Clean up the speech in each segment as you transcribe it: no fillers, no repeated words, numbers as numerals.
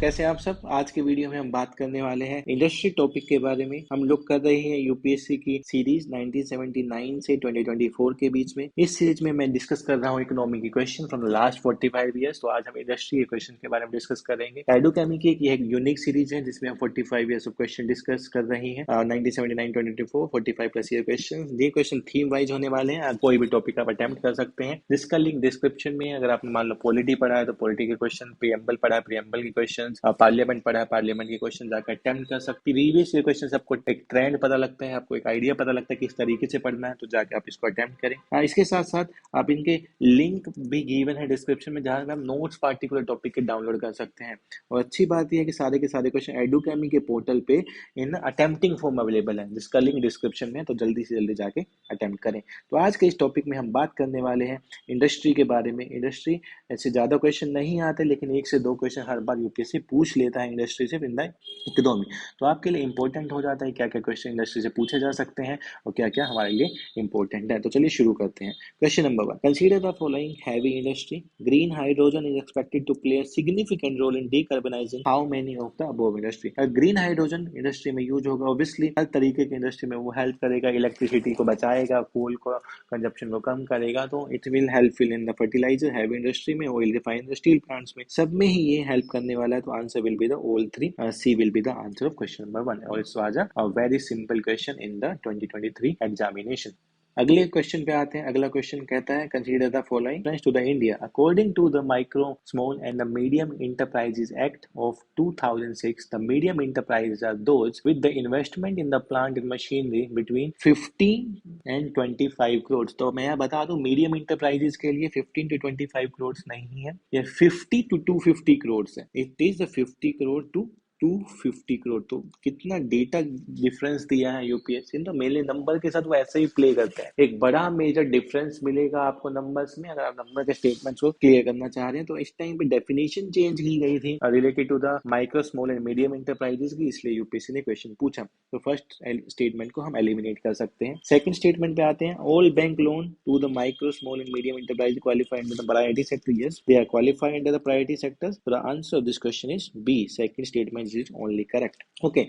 कैसे हैं आप सब। आज के वीडियो में हम बात करने वाले हैं इंडस्ट्री टॉपिक के बारे में। हम लोग कर रहे हैं यूपीएससी की सीरीज 1979 से 2024 के बीच में। इस सीरीज में मैं डिस्कस कर रहा हूँ इकोनॉमी की question from the last 45 years. तो आज हम इंडस्ट्री के क्वेश्चन के बारे में डिस्कस करेंगे। एडुकेमी की एक यूनिक सीरीज है जिसमें हम 45 ईयर्स ऑफ क्वेश्चन डिस्कस कर रहे हैं। 1979 2024 45 प्लस ईयर क्वेश्चन। ये क्वेश्चन थीम वाइज होने वाले हैं। कोई भी टॉपिक आप अटेम्प्ट कर सकते हैं, जिसका लिंक डिस्क्रिप्शन में। अगर आपने मान लो पॉलिटी पढ़ा है तो पॉलिटी के क्वेश्चन, प्रीएम्बल पढ़ा है प्रीएम्बल के क्वेश्चन, पार्लियामेंट पढ़ा है पार्लियामेंट के क्वेश्चन जाकर अटेम्प्ट कर सकते हैं। प्रीवियस ईयर क्वेश्चन आपको एक ट्रेंड पता लगता है, आपको एक आइडिया पता लगता है किस तरीके से पढ़ना है, तो जाके आप इसको अटेम्प्ट करें। इसके साथ साथ आप इनके लिंक भी गिवन है डिस्क्रिप्शन में, जहाँ आप नोट्स पार्टिकुलर टॉपिक के डाउनलोड कर सकते हैं। और अच्छी बात यह है कि सारे के सारे क्वेश्चन एडुकेमी के पोर्टल पे इन अटेम्प्टिंग फॉर्म अवेलेबल है, जिसका लिंक डिस्क्रिप्शन में है, तो जल्दी से जल्दी जाके अटेम्प्ट करें। तो आज के इस टॉपिक में हम बात करने वाले हैं इंडस्ट्री के बारे में। इंडस्ट्री ऐसे ज़्यादा क्वेश्चन नहीं आते, लेकिन 1 से 2 क्वेश्चन हर बार यूपीएससी पूछ लेता है इंडस्ट्री से इन द इकोनॉमी। तो आपके लिए इंपॉर्टेंट हो जाता है क्या क्या क्वेश्चन इंडस्ट्री से पूछे जा सकते हैं और क्या क्या हमारे लिए इंपॉर्टेंट है। तो चलिए शुरू करते हैं। Question number 1, consider the following heavy industry. Green hydrogen is expected to play a significant role in decarbonizing how many of the above industry. Green hydrogen industry में यूज होगा, ऑब्वियसली हर तरीके की इंडस्ट्री में वो हेल्प करेगा, electricity को बचाएगा, कोल को कंजप्शन को कम करेगा। तो it will helpful in the fertiliser, heavy industry में, ऑयल रिफाइनरी, स्टील प्लांट्स में, सब में ही ये हेल्प करने वाला है। तो answer will be the all 3। C will be the answer of question number 1 और it's was a very simple question in the 2023 examination. अगले क्वेश्चन पे आते हैं। अगला क्वेश्चन कहता है consider the following to the India according to the micro small and the medium enterprises act of 2006 the medium enterprises are those with the investment in the plant and machinery between 15 and 25 crore. तो मैं बता दूं, medium enterprises के लिए 15 to 25 crore नहीं है, ये 50 to 250 crore है। It is the 50 crore to 250 crore. तो कितना डेटा डिफरेंस दिया है यूपीएससी। तो मेरे नंबर के साथ वो ऐसे ही प्ले करता है। एक बड़ा मेजर डिफरेंस मिलेगा आपको नंबर्स में, अगर आप नंबर के स्टेटमेंट्स को क्लियर करना चाह रहे हैं। तो इस टाइम पे डेफिनेशन चेंज की गई थी related to the micro small and medium enterprises की, इसलिए यूपीएससी ने क्वेश्चन पूछा। तो फर्स्ट स्टेटमेंट को हम एलिमिनेट कर सकते हैं। सेकंड स्टेटमेंट पे आते हैं। All bank loan to the micro small and medium enterprise qualify under the priority sector. Yes, they are qualify under the priority sectors. So the answer of this question is B. Second statement is only correct. Okay.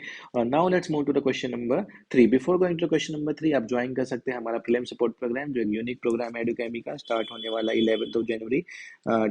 Now let's move to the question number 3. Before going to question number 3, आप join कर सकते हैं हमारा prelim support programme, जो एक unique programme है एडुकेमी का, start होने वाला 11 जनवरी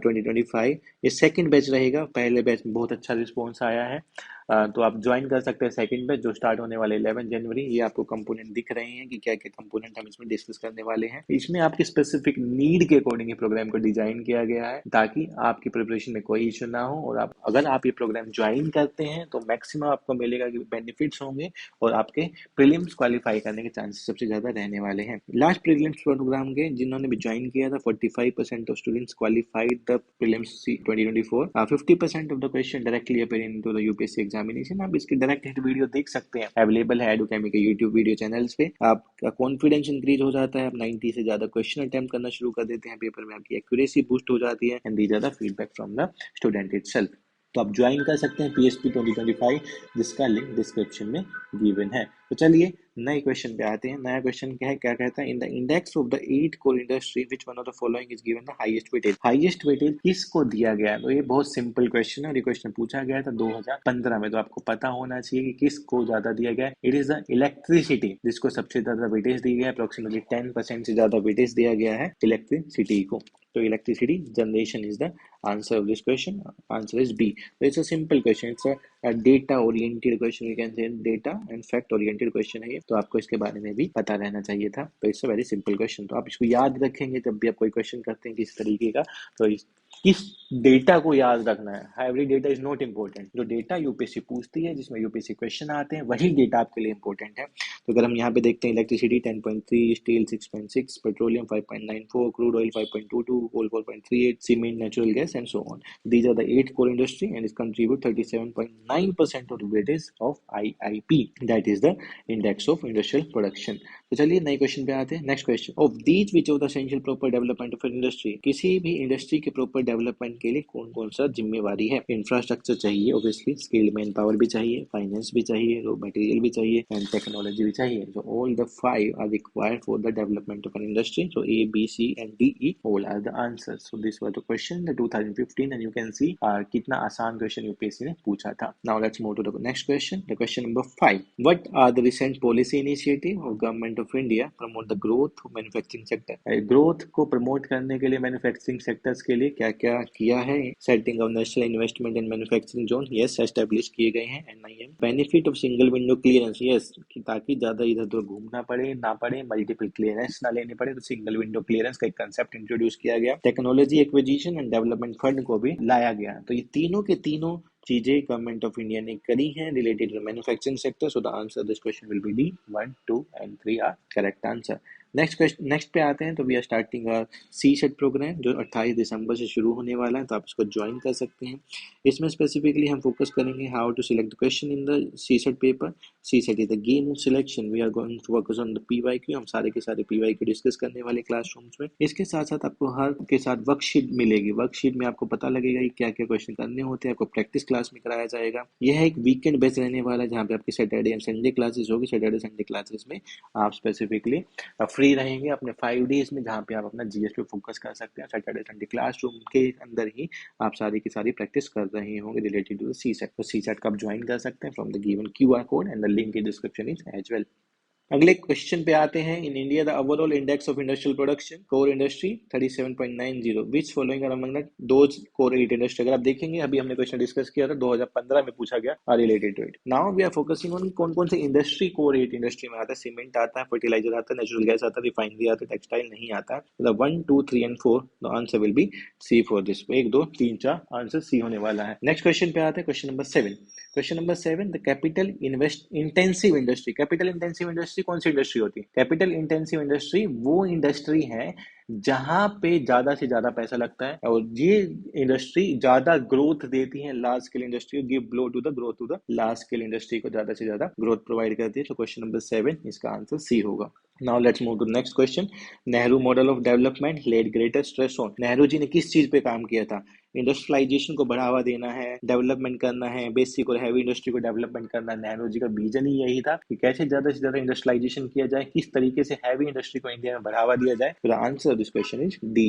2025। ये सेकंड बैच रहेगा। पहले बैच में बहुत अच्छा रिस्पॉन्स आया है, तो आप ज्वाइन कर सकते हैं सेकंड बैच जो स्टार्ट होने वाले 11 जनवरी। ये आपको कंपोनेंट दिख रहे हैं कि क्या क्या कंपोनेंट हम इसमें डिस्कस करने वाले हैं। इसमें आपकी स्पेसिफिक नीड के अकॉर्डिंग प्रोग्राम को डिजाइन किया गया है, ताकि आपकी प्रिपरेशन में कोई इशू ना हो। और आप अगर आप ये प्रोग्राम ज्वाइन करते हैं तो मैक्सिमम आपको मिलेगा कि बेनिफिट्स होंगे और आपके प्रीलिम्स क्वालिफाई करने के चांसेस सबसे ज्यादा रहने वाले हैं। लास्ट प्रीलिम्स प्रोग्राम के जिन्होंने भी ज्वाइन किया था, 45% of students qualified the prelims 2024। 50% of the question directly appear into the UPSC examination. आप इसकी डायरेक्ट हिट वीडियो देख सकते हैं, अवेलेबल है एडुकेमी के यूट्यूब वीडियो चैनल्स पे। आपका कॉन्फिडेंस इंक्रीज हो जाता है, आप 90 से ज्यादा क्वेश्चन अटेम्प्ट करना शुरू कर देते हैं पेपर में, आपकी एक्यूरेसी बूस्ट हो जाती है and these are the feedback from the student itself. तो आप ज्वाइन कर सकते हैं पीएसपी 2025, जिसका लिंक डिस्क्रिप्शन में गिवन है। तो चलिए नए क्वेश्चन पे आते हैं। नया क्वेश्चन क्या है, क्या कहता है, in the index of the 8 core industry which one of the following is given the highest weightage. Highest weightage किसको दिया गया है? तो ये बहुत सिंपल क्वेश्चन है और ये क्वेश्चन पूछा गया था 2015 में। तो आपको पता होना चाहिए कि किसको ज्यादा दिया गया है। इट इज द इलेक्ट्रिसिटी, जिसको सबसे ज्यादा वेटेज दी गया है। अप्रोक्सीमेटली 10% से ज्यादा वेटेज दिया गया है इलेक्ट्रिसिटी को। तो electricity generation is the answer of this question. Answer is B. So it's a simple question. It's a data oriented question. You can say data and fact oriented question है ये, तो आपको इसके बारे में भी पता रहना चाहिए था। तो it's a very simple question. तो आप इसको याद रखेंगे जब भी आप कोई क्वेश्चन करते हैं किस तरीके का। तो किस डेटा को याद रखना है। Every data is not important. जो डेटा यूपीएससी पूछती है, जिसमें यूपीएससी क्वेश्चन आते हैं, वही डेटा आपके लिए इंपॉर्टेंट है। तो अगर हम यहाँ पे देखते हैं, electricity 10.3, steel 6.6, petroleum 5.94, crude oil 5.22, coal 4.38, cement, natural gas and so on. These are the 8 core industry and it contribute 37.9% of the weightage of IIP. That is the index of industrial production. तो चलिए नए question पे आते हैं। Next question, of these which of the essential proper development of industry, किसी भी industry के proper development के लिए कौन कौन सा जिम्मेवारी है? इंफ्रास्ट्रक्चर चाहिए ऑब्वियसली, स्किल्ड मैन पावर भी चाहिए, फाइनेंस भी चाहिए, रॉ मटेरियल भी चाहिए एंड टेक्नोलॉजी भी चाहिए। So all the 5 are required for the development of an industry. So A, B, C and D, E all are the answers. So this was the question the 2015 and you can see कितना आसान question UPSC ने पूछा था। Now let's move to the next question. The question number 5. What are the recent policy initiative of government of India promote the growth of manufacturing sector? Growth को promote करने के लिए manufacturing sectors के लिए क्या क्या किया है? Setting of national investment in manufacturing zone, yes establish किए गए हैं NIM। Benefit of single window clearance, yes ताकि ज्यादा इधर उधर घूमना पड़े ना पड़े, मल्टीपल क्लियरेंस ना लेने पड़े, तो सिंगल विंडो क्लियरेंस का एक कंसेप्ट इंट्रोड्यूस किया गया। Technology acquisition and development fund को भी लाया गया। तो ये तीनों के तीनों चीजें गवर्नमेंट ऑफ इंडिया ने करी हैं related to manufacturing sector. So the answer this question will be D. 1, 2 and 3 are correct answer. Next पे आते हैं। तो we are starting CSAT programme जो 28 दिसंबर से शुरू होने वाला है, तो आप इसको ज्वाइन कर सकते हैं। इसमें स्पेसिफिकली हम फोकस करेंगे how to select the question in the CSAT paper. CSAT is the game of selection. We are going to focus on the PYQ। हम सारे के सारे PYQ डिस्कस करने वाले क्लासरूम्स में। इसके साथ साथ आपको हर के साथ वर्कशीट मिलेगी। वर्कशीट में आपको पता लगेगा कि क्या क्या क्वेश्चन करने होते हैं, आपको प्रैक्टिस क्लास में कराया जाएगा। यह एक वीकेंड बेस्ड रहने वाला है जहाँ पे आपकी सैटरडे एंड संडे क्लासेस होगी। सैटरडे संडे क्लासेस में आप स्पेसिफिकली फ्री रहेंगे अपने 5 डेज में, जहाँ पे आप अपना जीएस पे फोकस कर सकते हैं। सैटरडे संडे क्लासरूम के अंदर ही आप सारी की सारी प्रैक्टिस कर रहे होंगे related to the CSAT. तो सी सेट का आप ज्वाइन कर सकते हैं from the given QR code and the link in description is as well. अगले क्वेश्चन पे आते हैं। In India the overall index of industrial production core industry 37.90 which following are among the those core eight industry. अगर आप देखेंगे अभी हमने question discuss किया था 2015 में पूछा गया related to it. Now we are focusing on कौन कौन से इंडस्ट्री कोर एट इंडस्ट्री में आता है। सीमेंट आता है, फर्टिलाइजर आता है, नेचुरल गैस आता है, रिफाइनरी आता है, टेक्सटाइल नहीं आता है। मतलब 1, 2, 3 and 4 the answer will B C for this. 1, 2, 3, 4 answer C होने वाला है। नेक्स्ट क्वेश्चन पे आते हैं। Question number 7। Question number 7, the capital intensive industry. Capital intensive industry कौन सी इंडस्ट्री होती है? कैपिटल इंटेंसिव इंडस्ट्री वो इंडस्ट्री है जहां पे ज्यादा से ज्यादा पैसा लगता है और ये इंडस्ट्री ज्यादा ग्रोथ देती है। Large scale industry give blow to the growth to the large scale industry को ज्यादा से ज्यादा ग्रोथ प्रोवाइड करती है। तो क्वेश्चन नंबर 7 इसका आंसर C होगा। Now let's move to next question. Nehru model of development led greater stress on. Nehru ji ने किस चीज पे काम किया था? इंडस्ट्रियलाइजेशन को बढ़ावा देना है, डेवलपमेंट करना है, बेसिक और हैवी इंडस्ट्री को डेवलपमेंट करना है। नेहरू जी का विजन ही यही था कि कैसे ज्यादा से ज्यादा इंडस्ट्रियलाइजेशन किया जाए, किस तरीके से हैवी इंडस्ट्री को इंडिया में बढ़ावा दिया जाए। तो the answer of this question is D।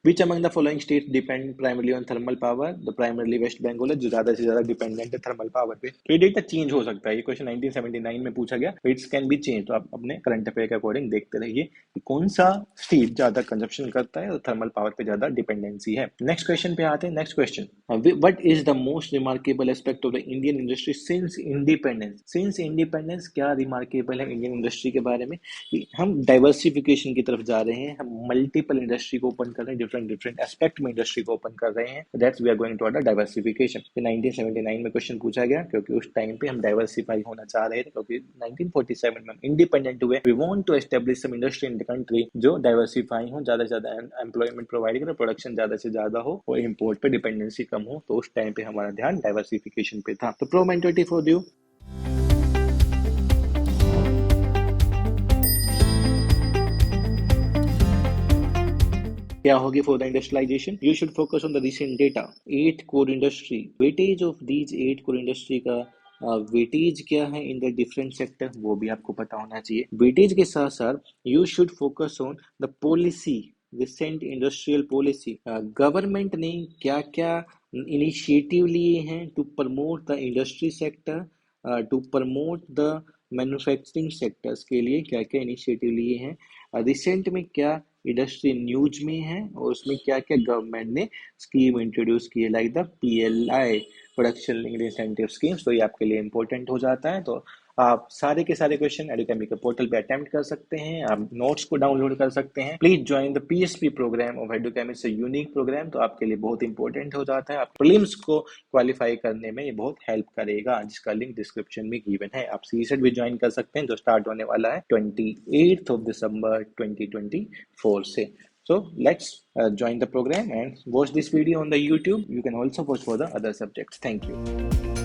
Which among the following states depend primarily on thermal power? The primarily West Bengal है जो ज्यादा से ज्यादा डिपेंडेंट है थर्मल पावर पे। तो ये डेटा चेंज हो सकता है। ये क्वेश्चन 1979 में पूछा गया। It's can be change. तो आप अपने करंट अफेयर के अकॉर्डिंग देखते रहिए कि कौन सा स्टेट ज्यादा कंजप्शन करता है और थर्मल पावर पे ज्यादा डिपेंडेंसी है। नेक्स्ट क्वेश्चन पे आते हैं। Next question, what is the most remarkable aspect of the Indian industry since independence? Since independence क्या रिमार्केबल है इंडियन इंडस्ट्री के बारे में? कि हम डाइवर्सिफिकेशन की तरफ जा रहे हैं, हम मल्टीपल इंडस्ट्री को ओपन कर रहे हैं, डिफरेंट एस्पेक्ट में इंडस्ट्री को ओपन कर रहे हैं। That's we are going toward the diversification. 1979 में क्वेश्चन पूछा गया क्योंकि उस टाइम पे हम डाइवर्सिफाई होना चाह रहे थे, क्योंकि 1947 में हम इंडिपेंडेंट हुए। We want to establish some industry in the country जो डाइवर्सिफाई हो, ज्यादा से ज्यादा एम्प्लॉयमेंट प्रोवाइड करे, प्रोडक्शन ज्यादा से ज्यादा हो और इंपोर्ट पे डिपेंडेंसी कम हो। तो उस टाइम पे हमारा ध्यान डाइवर्सिफिकेशन पे था। तो प्रो मेंटोरिटी फॉर यू। क्या होगी for the industrialisation? You should focus on the recent data. 8 core industry, weightage of these 8 core industry का वेटेज क्या है इन द डिफरेंट सेक्टर, वो भी आपको पता होना चाहिए। वेटेज के साथ साथ you should focus on the policy, recent industrial policy. Government ने क्या क्या इनिशिएटिव लिए हैं to promote the industry sector, to promote the manufacturing sectors के लिए क्या क्या इनिशिएटिव लिए हैं। रिसेंट में क्या इंडस्ट्री न्यूज में है और उसमें क्या क्या गवर्नमेंट ने स्कीम इंट्रोड्यूस की है, like the PLI production linked incentive schemes. तो ये आपके लिए इंपॉर्टेंट हो जाता है। तो आप सारे के सारे क्वेश्चन एडुकेमी के पोर्टल पे अटेम्प्ट कर सकते हैं, आप नोट्स को डाउनलोड कर सकते हैं। Please join the PSP program of Edukemy. से यूनिक प्रोग्राम, तो आपके लिए बहुत इंपॉर्टेंट हो जाता है। आप प्रीलिम्स को क्वालिफाई करने में ये बहुत हेल्प करेगा, जिसका लिंक डिस्क्रिप्शन में गिवन है। आप CSET भी ज्वाइन कर सकते हैं जो स्टार्ट होने वाला है 28 दिसंबर 2024 से। So let's join the program and watch this video on the YouTube. You can also watch for the other subjects. Thank you.